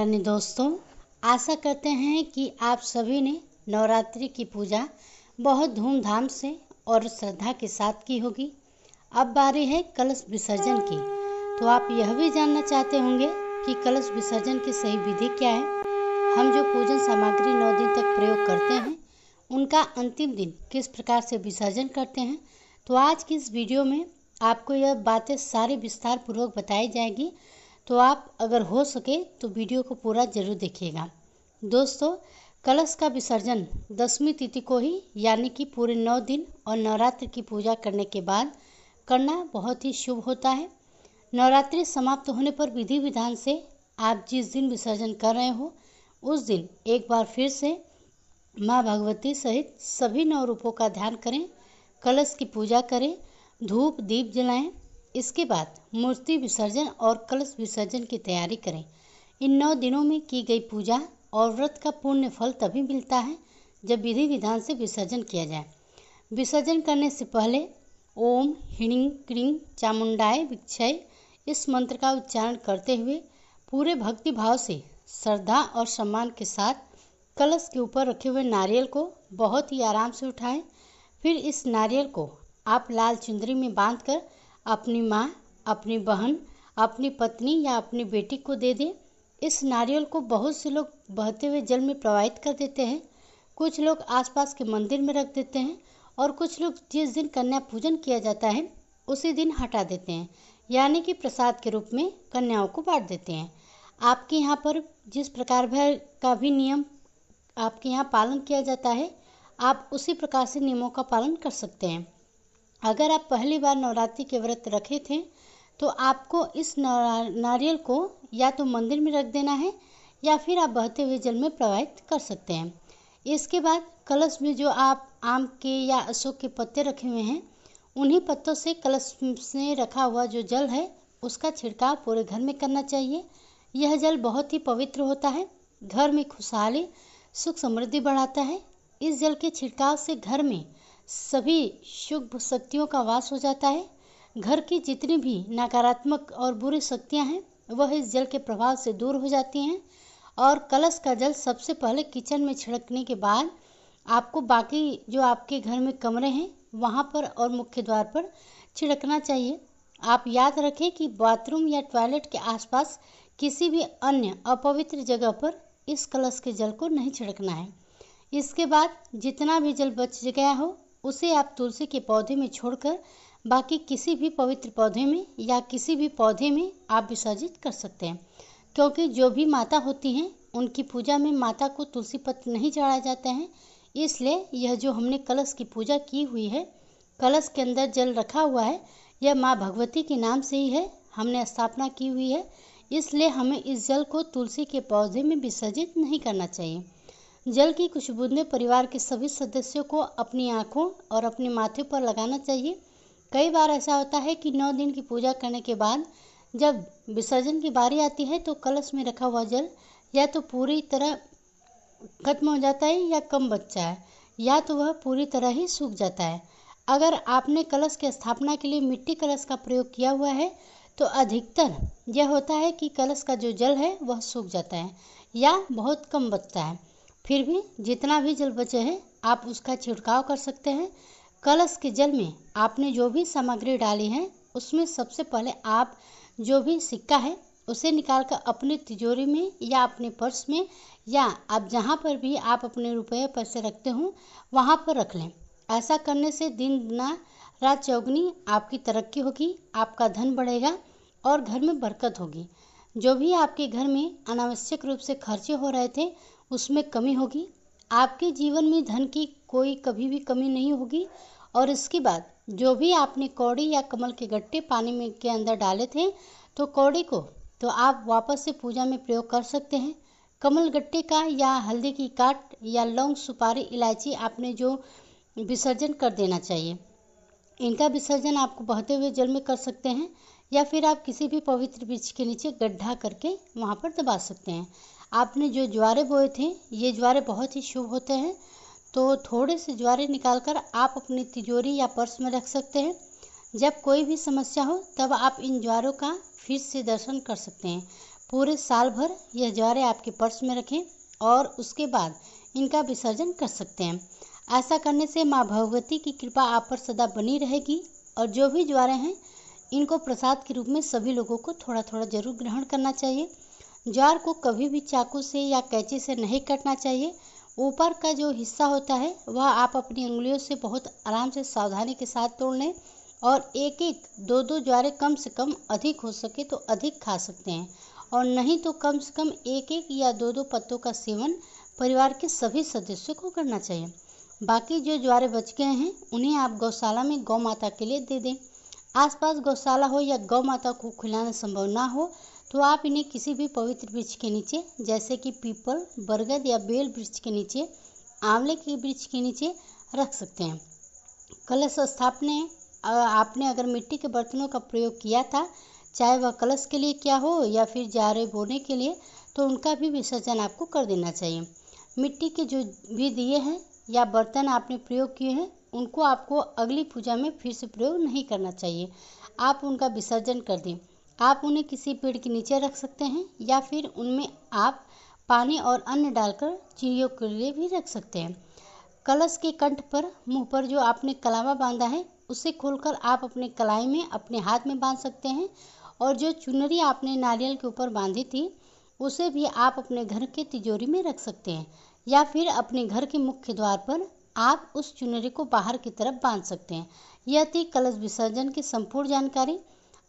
अन्य दोस्तों, आशा करते हैं कि आप सभी ने नवरात्रि की पूजा बहुत धूमधाम से और श्रद्धा के साथ की होगी। अब बारी है कलश विसर्जन की। तो आप यह भी जानना चाहते होंगे कि कलश विसर्जन की सही विधि क्या है। हम जो पूजन सामग्री 9 दिन तक प्रयोग करते हैं, उनका अंतिम दिन किस प्रकार से विसर्जन करते हैं। तो आज की इस वीडियो में आपको यह बातें सारी विस्तार पूर्वक बताई जाएगी। तो आप अगर हो सके तो वीडियो को पूरा जरूर देखिएगा। दोस्तों, कलश का विसर्जन 10वीं तिथि को ही यानी कि पूरे 9 दिन और नवरात्रि की पूजा करने के बाद करना बहुत ही शुभ होता है। नवरात्रि समाप्त होने पर विधि विधान से आप जिस दिन विसर्जन कर रहे हो, उस दिन एक बार फिर से माँ भगवती सहित सभी 9 रूपों का ध्यान करें, कलश की पूजा करें, धूप दीप जलाएं। इसके बाद मूर्ति विसर्जन और कलश विसर्जन की तैयारी करें। इन 9 दिनों में की गई पूजा और व्रत का पुण्य फल तभी मिलता है जब विधि विधान से विसर्जन किया जाए। विसर्जन करने से पहले ओम ह्रीं क्लीं चामुंडाय विच्छय इस मंत्र का उच्चारण करते हुए पूरे भक्ति भाव से श्रद्धा और सम्मान के साथ कलश के ऊपर रखे हुए नारियल को बहुत ही आराम से उठाएं। फिर इस नारियल को आप लाल चुंदरी में बांधकर अपनी माँ, अपनी बहन, अपनी पत्नी या अपनी बेटी को दे दें। इस नारियल को बहुत से लोग बहते हुए जल में प्रवाहित कर देते हैं, कुछ लोग आसपास के मंदिर में रख देते हैं और कुछ लोग जिस दिन कन्या पूजन किया जाता है उसी दिन हटा देते हैं, यानी कि प्रसाद के रूप में कन्याओं को बांट देते हैं। आपके यहाँ पर जिस प्रकार का भी नियम आपके यहाँ पालन किया जाता है, आप उसी प्रकार से नियमों का पालन कर सकते हैं। अगर आप पहली बार नवरात्रि के व्रत रखे थे तो आपको इस नारियल को या तो मंदिर में रख देना है या फिर आप बहते हुए जल में प्रवाहित कर सकते हैं। इसके बाद कलश में जो आप आम के या अशोक के पत्ते रखे हुए हैं, उन्हीं पत्तों से कलश में रखा हुआ जो जल है उसका छिड़काव पूरे घर में करना चाहिए। यह जल बहुत ही पवित्र होता है, घर में खुशहाली सुख समृद्धि बढ़ाता है। इस जल के छिड़काव से घर में सभी शुभ शक्तियों का वास हो जाता है। घर की जितनी भी नकारात्मक और बुरी शक्तियां हैं वह इस जल के प्रभाव से दूर हो जाती हैं। और कलश का जल सबसे पहले किचन में छिड़कने के बाद आपको बाकी जो आपके घर में कमरे हैं वहां पर और मुख्य द्वार पर छिड़कना चाहिए। आप याद रखें कि बाथरूम या टॉयलेट के आसपास किसी भी अन्य अपवित्र जगह पर इस कलश के जल को नहीं छिड़कना है। इसके बाद जितना भी जल बच गया हो उसे आप तुलसी के पौधे में छोड़कर बाकी किसी भी पवित्र पौधे में या किसी भी पौधे में आप विसर्जित कर सकते हैं, क्योंकि जो भी माता होती हैं उनकी पूजा में माता को तुलसी पत्र नहीं चढ़ाया जाता है। इसलिए यह जो हमने कलश की पूजा की हुई है, कलश के अंदर जल रखा हुआ है, यह माँ भगवती के नाम से ही है, हमने स्थापना की हुई है। इसलिए हमें इस जल को तुलसी के पौधे में विसर्जित नहीं करना चाहिए। जल की कुछ बूंदें परिवार के सभी सदस्यों को अपनी आँखों और अपने माथे पर लगाना चाहिए। कई बार ऐसा होता है कि 9 दिन की पूजा करने के बाद जब विसर्जन की बारी आती है तो कलश में रखा हुआ जल या तो पूरी तरह खत्म हो जाता है या कम बचता है, या तो वह पूरी तरह ही सूख जाता है। अगर आपने कलश की स्थापना के लिए मिट्टी कलश का प्रयोग किया हुआ है तो अधिकतर यह होता है कि कलश का जो जल है वह सूख जाता है या बहुत कम बचता है। फिर भी जितना भी जल बचे हैं आप उसका छिड़काव कर सकते हैं। कलश के जल में आपने जो भी सामग्री डाली है उसमें सबसे पहले आप जो भी सिक्का है उसे निकालकर अपनी तिजोरी में या अपने पर्स में या आप जहाँ पर भी आप अपने रुपये पैसे रखते हो वहाँ पर रख लें। ऐसा करने से दिन दुना रात चौगुनी आपकी तरक्की होगी, आपका धन बढ़ेगा और घर में बरकत होगी। जो भी आपके घर में अनावश्यक रूप से खर्चे हो रहे थे उसमें कमी होगी। आपके जीवन में धन की कोई कभी भी कमी नहीं होगी। और इसके बाद जो भी आपने कौड़ी या कमल के गट्टे पानी में के अंदर डाले थे तो कौड़ी को तो आप वापस से पूजा में प्रयोग कर सकते हैं। कमल गट्टे का या हल्दी की काट या लौंग सुपारी इलायची आपने जो विसर्जन कर देना चाहिए। इनका विसर्जन आपको बहते हुए जल में कर सकते हैं या फिर आप किसी भी पवित्र वृक्ष के नीचे गड्ढा करके वहाँ पर दबा सकते हैं। आपने जो ज्वारे बोए थे ये ज्वारे बहुत ही शुभ होते हैं, तो थोड़े से ज्वारे निकालकर आप अपनी तिजोरी या पर्स में रख सकते हैं। जब कोई भी समस्या हो तब आप इन ज्वारों का फिर से दर्शन कर सकते हैं। पूरे साल भर यह ज्वारे आपके पर्स में रखें और उसके बाद इनका विसर्जन कर सकते हैं। ऐसा करने से माँ भगवती की कृपा आप पर सदा बनी रहेगी। और जो भी ज्वारे हैं इनको प्रसाद के रूप में सभी लोगों को थोड़ा थोड़ा जरूर ग्रहण करना चाहिए। ज्वार को कभी भी चाकू से या कैंची से नहीं काटना चाहिए। ऊपर का जो हिस्सा होता है वह आप अपनी उंगलियों से बहुत आराम से सावधानी के साथ तोड़ लें और एक एक दो दो ज्वारे कम से कम, अधिक हो सके तो अधिक खा सकते हैं और नहीं तो कम से कम एक एक या दो दो पत्तों का सेवन परिवार के सभी सदस्यों को करना चाहिए। बाकी जो ज्वारे बच गए हैं उन्हें आप गौशाला में गौ माता के लिए दे दें। आसपास गौशाला हो या गौ माता को खिलाना संभव ना हो तो आप इन्हें किसी भी पवित्र वृक्ष के नीचे, जैसे कि पीपल, बरगद या बेल वृक्ष के नीचे, आंवले के वृक्ष के नीचे रख सकते हैं। कलश स्थापना आपने अगर मिट्टी के बर्तनों का प्रयोग किया था, चाहे वह कलश के लिए क्या हो या फिर ज्वारे बोने के लिए, तो उनका भी विसर्जन आपको कर देना चाहिए। मिट्टी के जो भी दिए हैं या बर्तन आपने प्रयोग किए हैं उनको आपको अगली पूजा में फिर से प्रयोग नहीं करना चाहिए। आप उनका विसर्जन कर दें। आप उन्हें किसी पेड़ के नीचे रख सकते हैं या फिर उनमें आप पानी और अन्न डालकर चिड़ियों के लिए भी रख सकते हैं। कलश के कंठ पर, मुंह पर जो आपने कलावा बांधा है उसे खोलकर आप अपने कलाई में, अपने हाथ में बांध सकते हैं। और जो चुनरी आपने नारियल के ऊपर बांधी थी उसे भी आप अपने घर के तिजोरी में रख सकते हैं या फिर अपने घर के मुख्य द्वार पर आप उस चुनरी को बाहर की तरफ बांध सकते हैं। यह थी कलश विसर्जन की संपूर्ण जानकारी।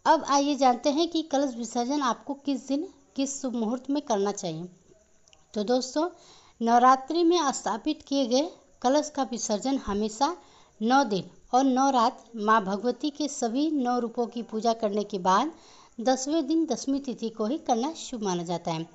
अब आइए जानते हैं कि कलश विसर्जन आपको किस दिन, किस शुभ मुहूर्त में करना चाहिए। तो दोस्तों, नवरात्रि में स्थापित किए गए कलश का विसर्जन हमेशा 9 दिन और 9 रात माँ भगवती के सभी 9 रूपों की पूजा करने के बाद 10वें दिन, 10वीं तिथि को ही करना शुभ माना जाता है।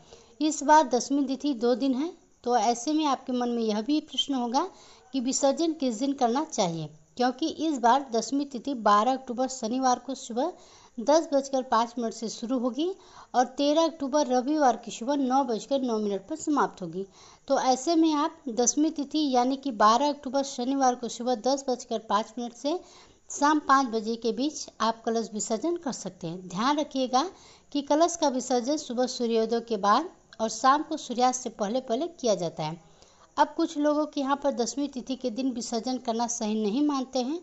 इस बार 10वीं तिथि 2 दिन है, तो ऐसे में आपके मन में यह भी प्रश्न होगा कि विसर्जन किस दिन करना चाहिए, क्योंकि इस बार 10वीं तिथि 12 अक्टूबर शनिवार को सुबह 10:05 से शुरू होगी और 13 अक्टूबर रविवार की सुबह 9:09 पर समाप्त होगी। तो ऐसे में आप 10वीं तिथि यानी कि 12 अक्टूबर शनिवार को सुबह 10:05 से शाम 5 बजे के बीच आप कलश विसर्जन कर सकते हैं। ध्यान रखिएगा कि कलश का विसर्जन सुबह सूर्योदय के बाद और शाम को सूर्यास्त से पहले पहले किया जाता है। अब कुछ लोगों के यहाँ पर 10वीं तिथि के दिन विसर्जन करना सही नहीं मानते हैं।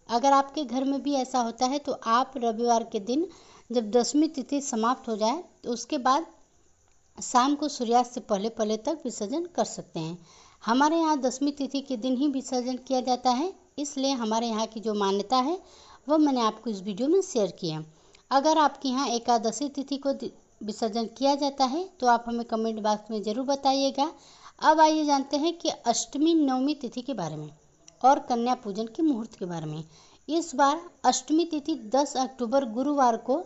अगर आपके घर में भी ऐसा होता है तो आप रविवार के दिन जब 10वीं तिथि समाप्त हो जाए तो उसके बाद शाम को सूर्यास्त से पहले पहले तक विसर्जन कर सकते हैं। हमारे यहाँ 10वीं तिथि के दिन ही विसर्जन किया जाता है, इसलिए हमारे यहाँ की जो मान्यता है वो मैंने आपको इस वीडियो में शेयर किया। अगर आपके यहाँ एकादशी तिथि को विसर्जन किया जाता है तो आप हमें कमेंट बॉक्स में ज़रूर बताइएगा। अब आइए जानते हैं कि अष्टमी, नवमी तिथि के बारे में और कन्या पूजन के मुहूर्त के बारे में। इस बार अष्टमी तिथि 10 अक्टूबर गुरुवार को,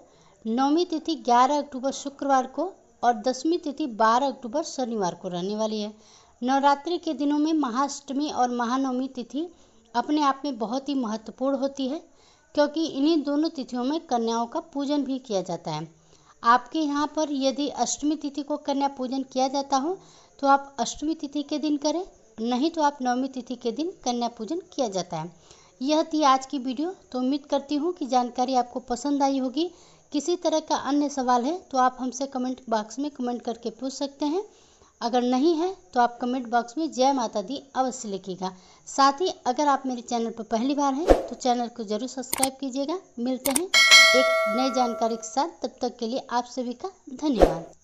नवमी तिथि 11 अक्टूबर शुक्रवार को और 10वीं तिथि 12 अक्टूबर शनिवार को रहने वाली है। नवरात्रि के दिनों में महाअष्टमी और महानवमी तिथि अपने आप में बहुत ही महत्वपूर्ण होती है, क्योंकि इन्हीं दोनों तिथियों में कन्याओं का पूजन भी किया जाता है। आपके यहाँ पर यदि अष्टमी तिथि को कन्या पूजन किया जाता हो तो आप अष्टमी तिथि के दिन करें, नहीं तो आप नवमी तिथि के दिन कन्या पूजन किया जाता है। यह थी आज की वीडियो। तो उम्मीद करती हूँ कि जानकारी आपको पसंद आई होगी। किसी तरह का अन्य सवाल है तो आप हमसे कमेंट बॉक्स में कमेंट करके पूछ सकते हैं। अगर नहीं है तो आप कमेंट बॉक्स में जय माता दी अवश्य लिखिएगा। साथ ही अगर आप मेरे चैनल पर पहली बार हैं तो चैनल को जरूर सब्सक्राइब कीजिएगा। मिलते हैं एक नई जानकारी के साथ, तब तक के लिए आप सभी का धन्यवाद।